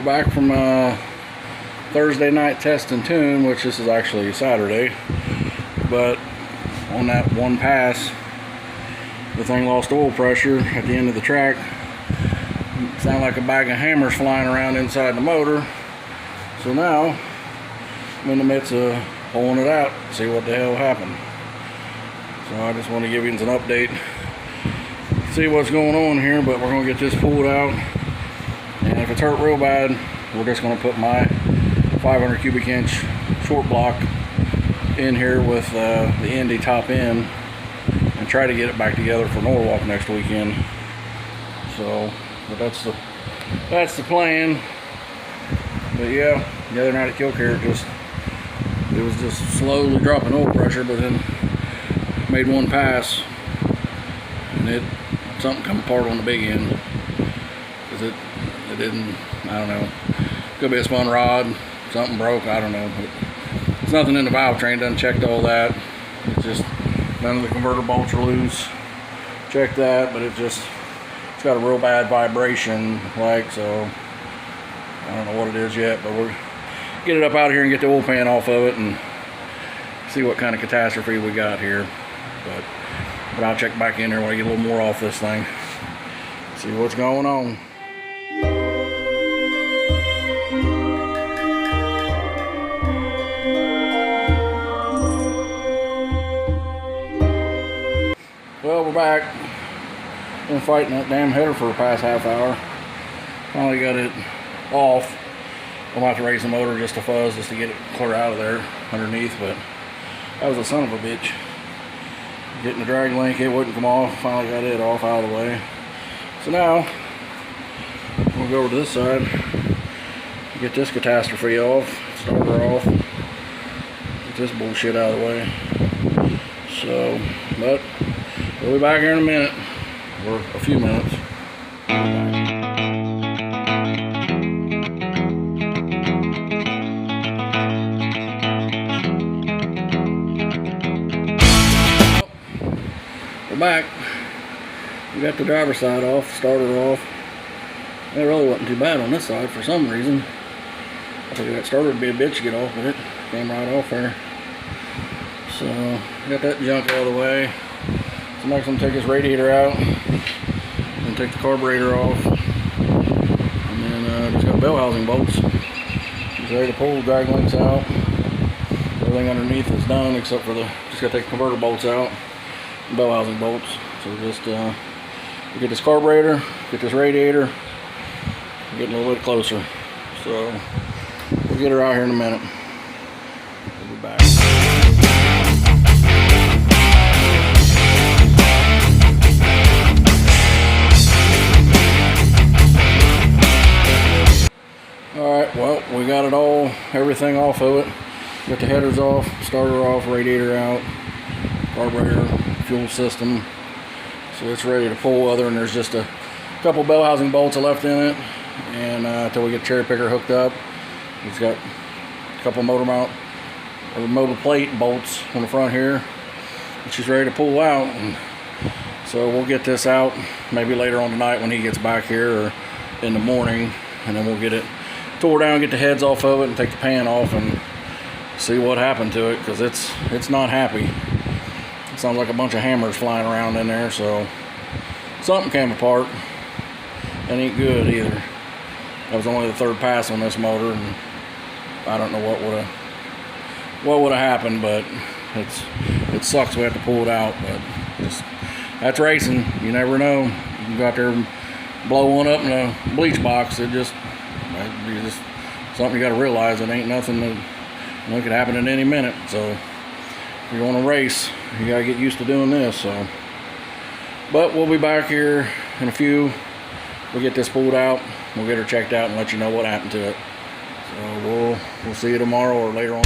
We're back from Thursday night test and tune, which this is actually Saturday, but on that one pass the thing lost oil pressure at the end of the track. It sounded like a bag of hammers flying around inside the motor. So now I'm in the midst of pulling it out, see what the hell happened. So I just want to give you an update, see what's going on here, but we're going to get this pulled out, and if it's hurt real bad, we're just going to put my 500 cubic inch short block in here with the Indy top end and try to get it back together for Norwalk next weekend. So, but that's the plan. But yeah, the other night at kill-kare, it was just slowly dropping oil pressure, but then made one pass and something come apart on the big end because it didn't, I don't know, could be a spun rod, something broke, I don't know. It's nothing in the valve train, done checked all that. It's just none of the converter bolts are loose. Checked that, but it's got a real bad vibration, like, so I don't know what it is yet, but we'll get it up out of here and get the oil pan off of it and see what kind of catastrophe we got here. But I'll check back in there when I get a little more off this thing, see what's going on. Well, we're back. Been fighting that damn header for the past half hour. Finally got it off. I'm about to raise the motor just to fuzz, just to get it clear out of there underneath, but that was a son of a bitch. Getting the drag link, it wouldn't come off. Finally got it off out of the way. So now we'll go over to this side, get this catastrophe off, start her off, get this bullshit out of the way. So, but we'll be back here in a minute, or a few minutes. We're back. We got the driver's side off, started off. It really wasn't too bad on this side for some reason. I figured that starter would be a bitch to get off, but it came right off there. So, got that junk out of the way. So next I'm going to take this radiator out and take the carburetor off. And then just got bell housing bolts. Just ready to pull the drag links out. Everything underneath is done except for just got to take the converter bolts out. Bell housing bolts. So just get this carburetor, get this radiator, getting a little bit closer. So we'll get her out here in a minute. We'll be back. Alright, well, we got it all, everything off of it. Got the headers off, starter off, radiator out, carburetor, fuel system, so it's ready to pull. Other than there's just a couple bell housing bolts left in it, and until we get the cherry picker hooked up, it's got a couple motor mount or motor plate bolts on the front here, and she's ready to pull out. And so we'll get this out maybe later on tonight when he gets back here, or in the morning, and then we'll get it tore down, get the heads off of it, and take the pan off and see what happened to it, because it's not happy. It sounds like a bunch of hammers flying around in there, so something came apart. That ain't good either. That was only the third pass on this motor, and I don't know what would have happened, but it sucks we have to pull it out. But that's racing. You never know. You can go out there and blow one up in a bleach box. It's something you got to realize. It ain't nothing that could happen at any minute. So if you want to race, you got to get used to doing this. So, but we'll be back here in a few. We'll get this pulled out. We'll get her checked out and let you know what happened to it. So we'll see you tomorrow or later on.